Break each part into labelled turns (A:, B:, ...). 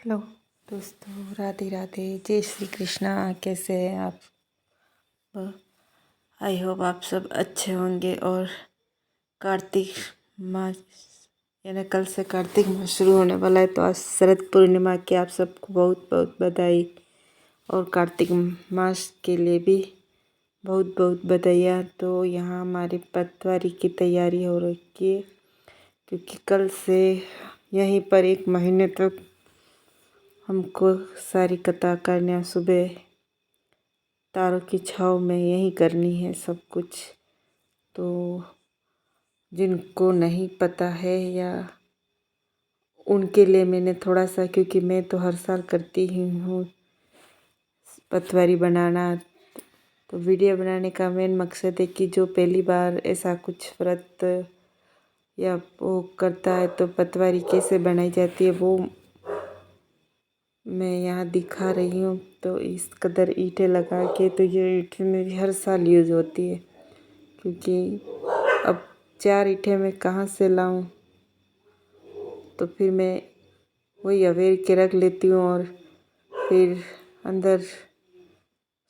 A: Hello दोस्तों, राधे राधे, जय श्री कृष्णा। कैसे हैं आप? आई होप आप सब अच्छे होंगे। और कार्तिक मास यानी कल से कार्तिक मास शुरू होने वाला है, तो आज शरद पूर्णिमा की आप सबको बहुत बहुत बधाई। और कार्तिक मास के लिए भी बहुत बहुत बधाइयाँ। तो यहाँ हमारी पटवारी की तैयारी हो रही है, क्योंकि कल से यहीं पर 1 महीने तक हमको सारी कथा करना, सुबह तारों की छाँव में यही करनी है सब कुछ। तो जिनको नहीं पता है या उनके लिए मैंने थोड़ा सा, क्योंकि मैं तो हर साल करती ही हूँ पटवारी बनाना, तो वीडियो बनाने का मेन मकसद है कि जो पहली बार ऐसा कुछ व्रत या वो करता है तो पटवारी कैसे बनाई जाती है वो मैं यहाँ दिखा रही हूँ। तो इस कदर ईंटें लगा के, तो ये ईंटें मेरी हर साल यूज़ होती है, क्योंकि अब 4 ईंटें मैं कहाँ से लाऊं। तो फिर मैं वही अवेर के रख लेती हूँ और फिर अंदर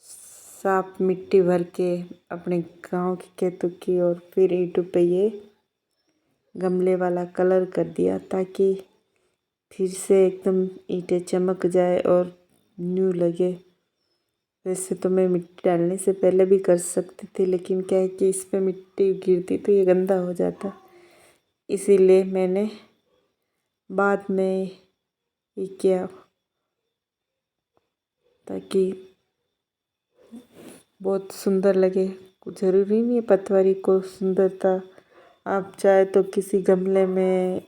A: साफ मिट्टी भर के अपने गांव के खेतों की, और फिर ईंटों पे ये गमले वाला कलर कर दिया, ताकि फिर से एकदम ईंटें चमक जाए और न्यू लगे। वैसे तो मैं मिट्टी डालने से पहले भी कर सकती थी, लेकिन क्या है कि इस पे मिट्टी गिरती तो ये गंदा हो जाता, इसीलिए मैंने बाद में ये किया, ताकि बहुत सुंदर लगे। कुछ ज़रूरी नहीं है पटवारी को सुंदरता, आप चाहे तो किसी गमले में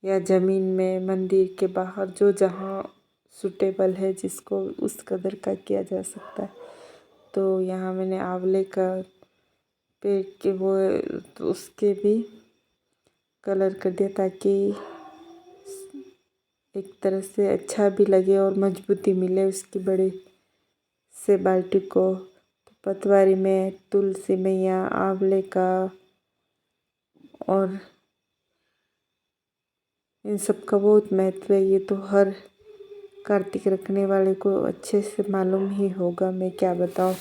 A: या ज़मीन में, मंदिर के बाहर, जो जहाँ सूटेबल है जिसको उस कदर का किया जा सकता है। तो यहाँ मैंने आंवले का पेड़ के वो तो उसके भी कलर कर दिया, ताकि एक तरह से अच्छा भी लगे और मजबूती मिले उसकी बड़े से बाल्टी को। तो पटवारी में तुलसी मैया, आंवले का और इन सब का बहुत महत्व है। ये तो हर कार्तिक रखने वाले को अच्छे से मालूम ही होगा, मैं क्या बताऊँ।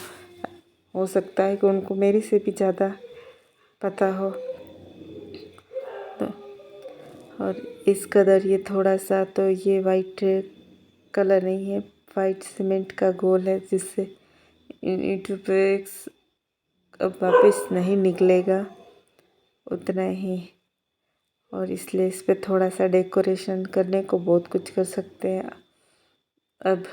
A: हो सकता है कि उनको मेरे से भी ज़्यादा पता हो। तो और इस कदर ये थोड़ा सा, तो ये वाइट कलर नहीं है, वाइट सीमेंट का घोल है, जिससे ईंटों पे अब वापस नहीं निकलेगा उतना ही। और इसलिए इस पे थोड़ा सा डेकोरेशन करने को बहुत कुछ कर सकते हैं। अब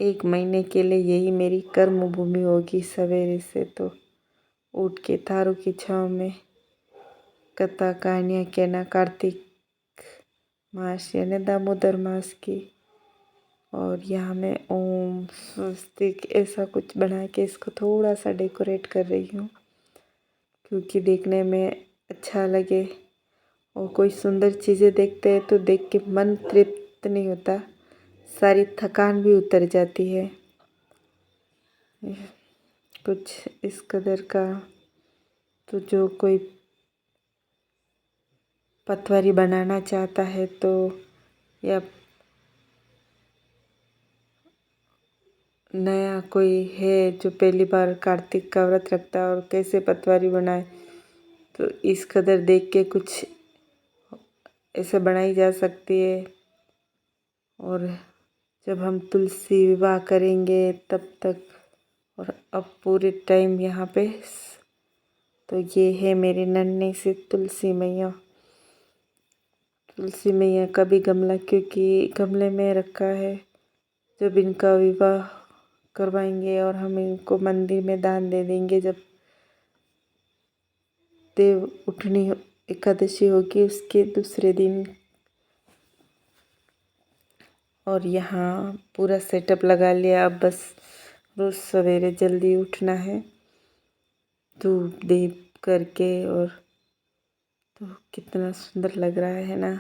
A: 1 महीने के लिए यही मेरी कर्म भूमि होगी। सवेरे से तो उठ के तारों की छाँव में कथा कहानियाँ कहना, कार्तिक मास यानी दामोदर मास की। और यहाँ मैं ओम स्वस्तिक ऐसा कुछ बना के इसको थोड़ा सा डेकोरेट कर रही हूँ, क्योंकि देखने में अच्छा लगे। और कोई सुंदर चीज़ें देखते हैं तो देख के मन तृप्त नहीं होता, सारी थकान भी उतर जाती है। कुछ इस कदर का। तो जो कोई पटवारी बनाना चाहता है, तो या नया कोई है जो पहली बार कार्तिक का व्रत रखता है और कैसे पटवारी बनाए, तो इस कदर देख के कुछ ऐसे बनाई जा सकती है। और जब हम तुलसी विवाह करेंगे तब तक, और अब पूरे टाइम यहाँ पे, तो ये है मेरी नन्ही सी तुलसी मैया। तुलसी मैया का भी गमला, क्योंकि गमले में रखा है, जब इनका विवाह करवाएंगे और हम इनको मंदिर में दान दे देंगे, जब देव उठनी एकादशी होगी उसके दूसरे दिन। और यहाँ पूरा सेटअप लगा लिया। अब बस रोज़ सवेरे जल्दी उठना है, धूप दीप करके। और तो कितना सुंदर लग रहा है ना।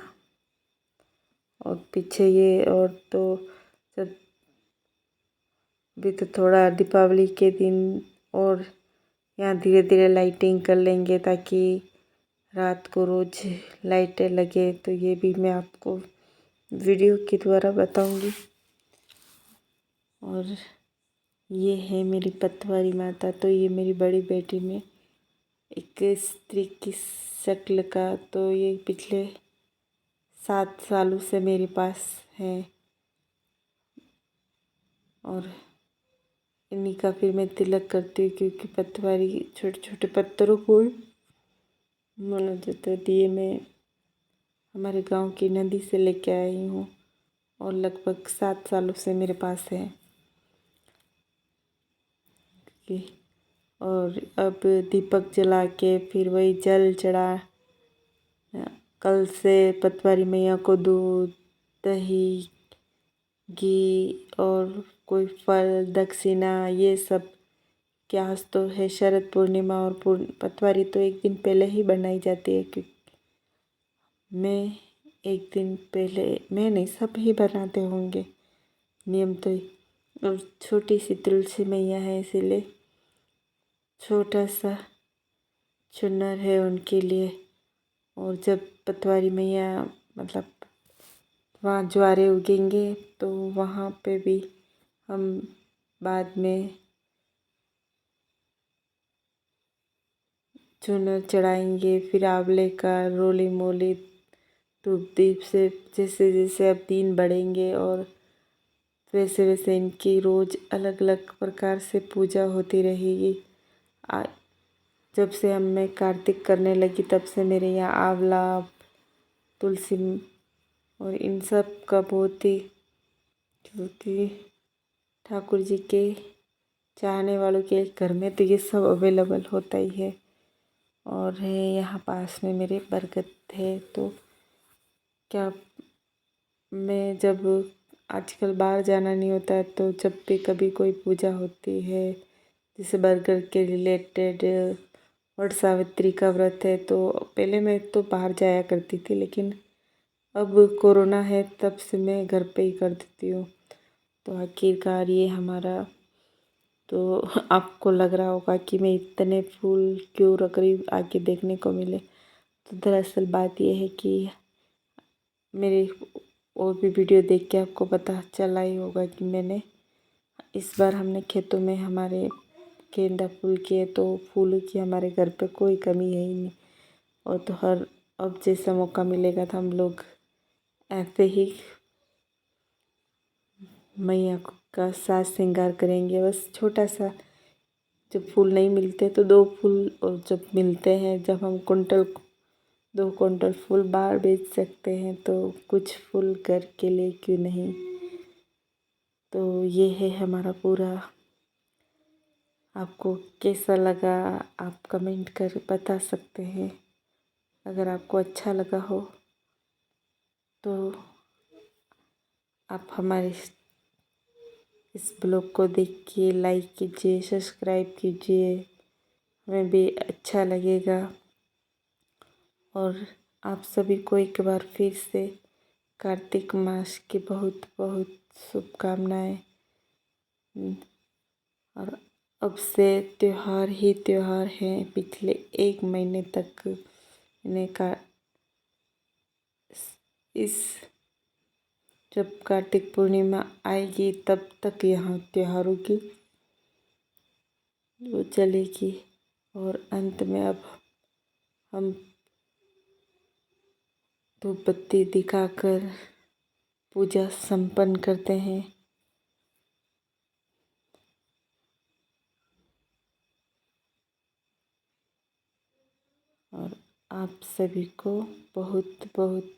A: और पीछे ये, और तो जब भी तो थोड़ा दीपावली के दिन और यहाँ धीरे धीरे लाइटिंग कर लेंगे, ताकि रात को रोज़ लाइटें लगे। तो ये भी मैं आपको वीडियो के द्वारा बताऊंगी। और ये है मेरी पतवारी माता। तो ये मेरी बड़ी बेटी ने एक स्त्री की शक्ल का, तो ये पिछले 7 सालों से मेरे पास है। और इन्हीं का फिर मैं तिलक करती हूँ, क्योंकि पतवारी छोटे छोटे पत्थरों को माना जाता है। दिए मैं हमारे गांव की नदी से लेके आई हूँ और लगभग 7 सालों से मेरे पास है। और अब दीपक जला के फिर वही जल चढ़ा। कल से पतवारी मैया को दूध, दही, घी और कोई फल, दक्षिणा, ये सब क्या आज तो है शरद पूर्णिमा। और पतवारी तो एक दिन पहले ही बनाई जाती है, क्योंकि मैं एक दिन पहले, मैं नहीं, सब ही बनाते होंगे नियम तो। और छोटी सी तुलसी मैया है, इसीलिए छोटा सा चुनर है उनके लिए। और जब पतवारी मैया मतलब वहाँ ज्वारे उगेंगे तो वहाँ पे भी हम बाद में चुनर चढ़ाएंगे। फिर आंवले का रोली मोली धूप दीप से जैसे जैसे अब दिन बढ़ेंगे और वैसे वैसे इनकी रोज़ अलग अलग प्रकार से पूजा होती रहेगी। जब से मैं कार्तिक करने लगी तब से मेरे यहाँ आंवला, तुलसी और इन सब का बहुत ही, क्योंकि ठाकुर जी के चाहने वालों के घर में तो ये सब अवेलेबल होता ही है। और है यहाँ पास में मेरे बरगद है। तो क्या मैं जब आजकल बाहर जाना नहीं होता है, तो जब भी कभी कोई पूजा होती है जैसे बरगद के रिलेटेड, वट सावित्री का व्रत है, तो पहले मैं तो बाहर जाया करती थी, लेकिन अब कोरोना है तब से मैं घर पे ही कर देती हूँ। तो आखिरकार ये हमारा, तो आपको लग रहा होगा कि मैं इतने फूल क्यों रख रही हूँ, आगे देखने को मिले। तो दरअसल बात यह है कि मेरे और भी वीडियो देख के आपको पता चला ही होगा कि मैंने इस बार हमने खेतों में हमारे गेंदा फूल किए, तो फूलों की हमारे घर पे कोई कमी है ही नहीं। और तो हर अब जैसा मौका मिलेगा तो हम लोग ऐसे ही मैया का साज श्रृंगार करेंगे। बस छोटा सा, जब फूल नहीं मिलते तो 2 फूल, और जब मिलते हैं, जब हम 2 कुंटल फूल बाहर बेच सकते हैं, तो कुछ फूल घर के लिए क्यों नहीं। तो ये है हमारा पूरा। आपको कैसा लगा आप कमेंट कर बता सकते हैं। अगर आपको अच्छा लगा हो तो आप हमारे इस ब्लॉग को देखिए, लाइक कीजिए, सब्सक्राइब कीजिए, हमें भी अच्छा लगेगा। और आप सभी को एक बार फिर से कार्तिक मास की बहुत बहुत शुभकामनाएं। और अब से त्यौहार ही त्यौहार हैं। पिछले 1 महीने तक इन्हें का इस जब कार्तिक पूर्णिमा आएगी तब तक यहाँ त्योहारों की वो चलेगी। और अंत में अब हम धूप बत्ती दिखाकर पूजा संपन्न करते हैं। और आप सभी को बहुत बहुत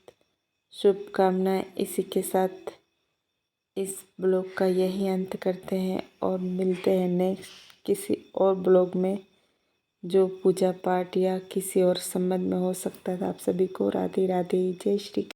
A: शुभकामनाएं। इसी के साथ इस ब्लॉग का यही अंत करते हैं और मिलते हैं नेक्स्ट किसी और ब्लॉग में, जो पूजा पाठ या किसी और संबंध में हो सकता है। आप सभी को राधे राधे, जय श्री।